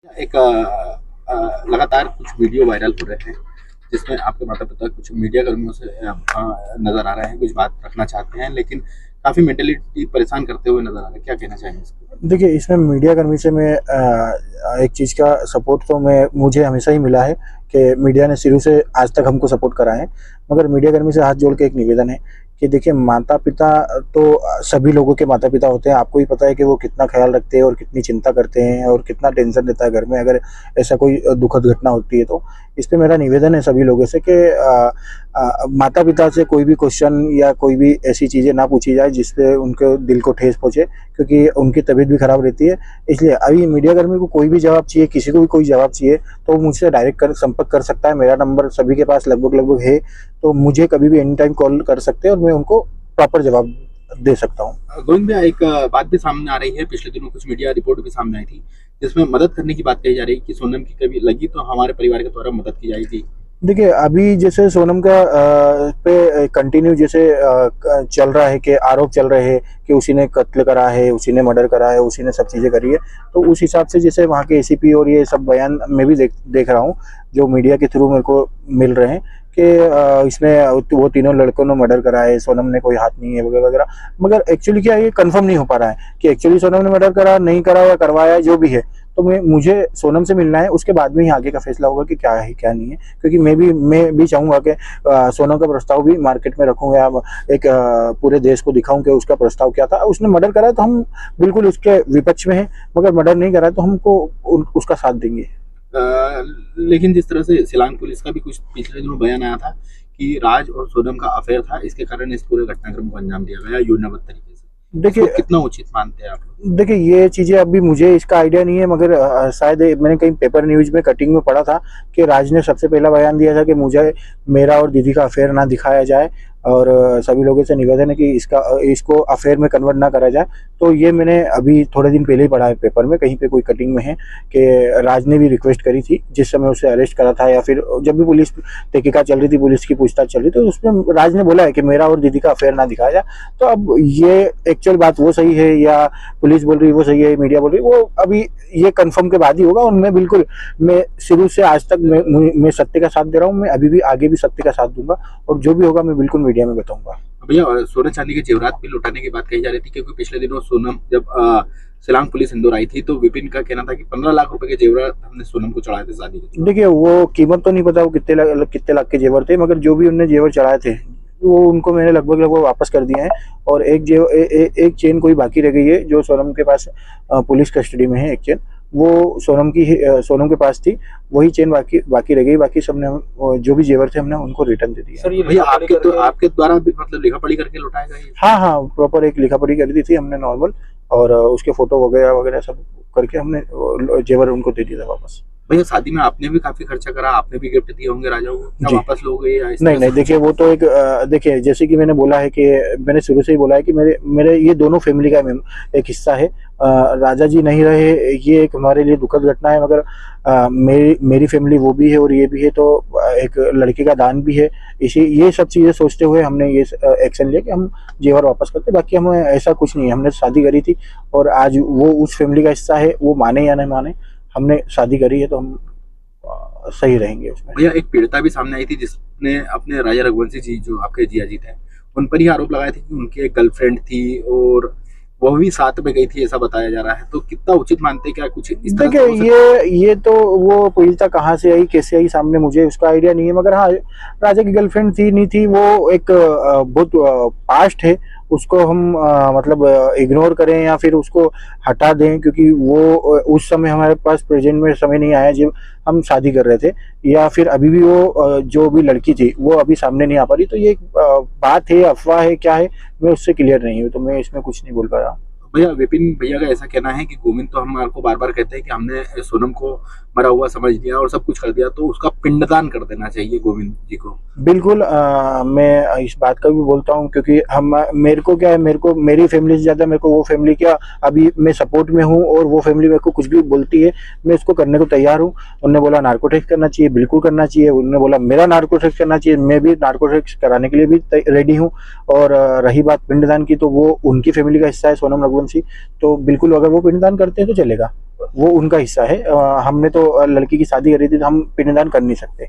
एक लगातार कुछ वीडियो वायरल हो रहे हैं जिसमें आपके माता पिता कुछ मीडिया कर्मियों से नजर आ रहे हैं, कुछ बात रखना चाहते हैं लेकिन काफी मेंटलिटी परेशान करते हुए नजर आ रहे हैं। क्या कहना चाहेंगे इसको? देखिए, इसमें मीडिया कर्मी से मैं एक चीज़ का सपोर्ट तो मुझे हमेशा ही मिला है कि मीडिया ने शुरू से आज तक हमको सपोर्ट करा है। मगर मीडिया कर्मी से हाथ जोड़ के एक निवेदन है कि देखिए, माता-पिता तो सभी लोगों के माता-पिता होते हैं। आपको ही पता है कि वो कितना ख़्याल रखते हैं और कितनी चिंता करते हैं और कितना टेंशन रहता है घर में अगर ऐसा कोई दुखद घटना होती है तो। इस पे मेरा निवेदन है सभी लोगों से कि माता-पिता से कोई भी क्वेश्चन या कोई भी ऐसी चीज़ें ना पूछी जाए जिससे उनके दिल को ठेस पहुँचे, क्योंकि उनकी तबीयत भी ख़राब रहती है। इसलिए अभी मीडिया कर्मी को कोई भी जवाब चाहिए, किसी को भी कोई जवाब चाहिए तो मुझसे डायरेक्ट संपर्क कर सकता है। मेरा नंबर सभी के पास लगभग है, तो मुझे कभी भी एनी टाइम कॉल कर सकते हैं और मैं उनको प्रॉपर जवाब दे सकता हूँ। गोविंद भैया, एक बात भी सामने आ रही है, पिछले दिनों कुछ मीडिया रिपोर्ट भी सामने आई थी जिसमें मदद करने की बात कही जा रही है कि सोनम की कभी लगी तो हमारे परिवार के द्वारा मदद की जाएगी। देखिए, अभी जैसे सोनम का पे कंटिन्यू जैसे चल रहा है कि आरोप चल रहे हैं कि उसी ने कत्ल करा है, उसी ने मर्डर करा है, उसी ने सब चीज़ें करी है, तो उस हिसाब से जैसे वहाँ के एसीपी और ये सब बयान मैं भी देख रहा हूँ जो मीडिया के थ्रू मेरे को मिल रहे हैं कि इसने वो तीनों लड़कों ने मर्डर करा है, सोनम ने कोई हाथ नहीं है वगैरह वगैरह। मगर एक्चुअली क्या है, ये कंफर्म नहीं हो पा रहा है कि एक्चुअली सोनम ने मर्डर करा नहीं करा या करवाया, जो भी है। तो मुझे सोनम से मिलना है, उसके बाद में ही आगे का फैसला होगा कि क्या है क्या नहीं है। क्योंकि मैं भी चाहूँगा कि सोनम का प्रस्ताव भी मार्केट में रखूँ या एक पूरे देश को दिखाऊं कि उसका प्रस्ताव क्या था। उसने मर्डर करा है तो हम बिल्कुल उसके विपक्ष में हैं, मगर मर्डर नहीं करा है तो हमको उसका साथ देंगे। लेकिन जिस तरह से शिलांग पुलिस का भी कुछ पिछले दिनों बयान आया था कि राज और सोनम का अफेयर था, इसके कारण इस पूरे घटनाक्रम को अंजाम दिया गया योजनाबद्ध तरीके से। देखिए, कितना उचित मानते हैं आप लोग? देखिए, ये चीज़ें अभी मुझे इसका आइडिया नहीं है, मगर शायद मैंने कहीं पेपर न्यूज़ में कटिंग में पढ़ा था कि राज ने सबसे पहला बयान दिया था कि मुझे मेरा और दीदी का अफेयर ना दिखाया जाए और सभी लोगों से निवेदन है कि इसको अफेयर में कन्वर्ट ना करा जाए। तो ये मैंने अभी थोड़े दिन पहले ही पढ़ा है पेपर में, कहीं पे कोई कटिंग में है कि राज ने भी रिक्वेस्ट करी थी जिस समय उसे अरेस्ट करा था, या फिर जब भी पुलिस तहकीकात चल रही थी, पुलिस की पूछताछ चल रही थी, तो उसमें राज ने बोला है कि मेरा और दीदी का अफेयर ना दिखाया जाए। तो अब ये एक्चुअल बात वो सही है या पुलिस बोल रही है वो सही है, मीडिया बोल रही है वो अभी ये कंफर्म के बाद ही होगा। और मैं शुरू से आज तक मैं सत्य का साथ दे रहा हूँ, मैं अभी भी आगे भी सत्य का साथ दूंगा और जो भी होगा मैं बिल्कुल मीडिया में बताऊंगा। भैया, सोने चांदी के जेवरात भी लुटाने की बात कही जा रही थी, क्योंकि पिछले दिनों सोनम जब शिलांग पुलिस इंदौर आई थी तो विपिन का कहना था कि 15 लाख रुपए के जेवरात हमने सोनम को चढ़ाए थे शादी के। देखिए, वो कीमत तो नहीं पता वो कितने लाख के जेवर थे, मगर जो भी उनने जेवर चढ़ाए थे वो उनको मैंने लगभग वापस कर दिए हैं। और एक चेन कोई बाकी रह गई है जो सोनम के पास पुलिस कस्टडी में है। एक चेन वो सोनम के पास थी, वही चेन बाकी रह गई। बाकी सबने जो भी जेवर थे हमने उनको रिटर्न दे दिया। सर, ये भैया आपके द्वारा भी मतलब लिखा पढ़ी करके लौटाया गया? हाँ, प्रॉपर एक लिखा पढ़ी कर दी थी हमने नॉर्मल, और उसके फोटो वगैरह सब करके हमने जेवर उनको दे दिया था वापस। भैया, शादी में आपने भी काफी खर्चा करा, आपने भी गिफ्ट दिए होंगे राजा को, क्या वापस लोगे या नहीं, देखिए वो तो एक देखिए, जैसे कि मैंने बोला है कि मैंने शुरू से ही बोला है कि मेरे ये दोनों फैमिली का एक हिस्सा है। राजा जी नहीं रहे, ये एक हमारे लिए दुखद घटना है, मगर मेरी फैमिली वो भी है और ये भी है, तो एक लड़की का दान भी है। ये सब चीज़ें सोचते हुए हमने ये एक्शन लिया कि हम जेवर वापस करते। बाकी हमें ऐसा कुछ नहीं है, हमने शादी करी थी और आज वो उस फैमिली का हिस्सा है, वो माने या नहीं माने, हमने शादी करी है तो हम सही रहेंगे उसमें। भैया, एक पीड़िता भी सामने आई थी जिसने अपने राजा रघुवंशी जी, जो आपके जिया जी थे, उन पर ही आरोप लगाए थे कि उनकी एक गर्लफ्रेंड थी और वो भी साथ में गई थी, ऐसा बताया जा रहा है। तो कितना उचित मानते हैं? क्या कुछ इस तरह? देखिए, ये तो वो पीड़िता कहाँ से आई, कैसे आई सामने, मुझे उसका आइडिया नहीं है। मगर हाँ, राजा की गर्लफ्रेंड थी नहीं थी, वो एक बहुत पास्ट है, उसको हम मतलब इग्नोर करें या फिर उसको हटा दें, क्योंकि वो उस समय हमारे पास प्रेजेंट में समय नहीं आया जब हम शादी कर रहे थे, या फिर अभी भी वो जो भी लड़की थी वो अभी सामने नहीं आ पा रही। तो ये एक बात है, अफवाह है, क्या है, मैं उससे क्लियर नहीं हूँ, तो मैं इसमें कुछ नहीं बोल पा रहा। भैया, विपिन भैया का ऐसा कहना है कि गोविंद तो हमको बार बार कहते हैं कि हमने सोनम को मरा हुआ समझ लिया और सब कुछ कर दिया, तो उसका पिंडदान कर देना चाहिए गोविंद जी को। बिल्कुल, मैं इस बात का भी बोलता हूँ, क्योंकि मेरे को क्या है, मेरी फैमिली से ज़्यादा मेरे को वो फैमिली क्या, अभी मैं सपोर्ट में हूँ और वो फैमिली मेरे को कुछ भी बोलती है मैं उसको करने को तैयार हूँ। उन्होंने बोला नार्को टेस्ट करना चाहिए, बिल्कुल करना चाहिए। उन्होंने बोला मेरा नार्को टेस्ट करना चाहिए, मैं भी नार्को टेस्ट कराने के लिए भी रेडी हूँ। और रही बात पिंडदान की, तो वो उनकी फैमिली का हिस्सा है सोनम रघुवंशी, तो बिल्कुल अगर वो पिंडदान करते हैं तो चलेगा। वो उनका हिस्सा है। हमने तो लड़की की शादी करी थी तो हम पिंडदान कर नहीं सकते।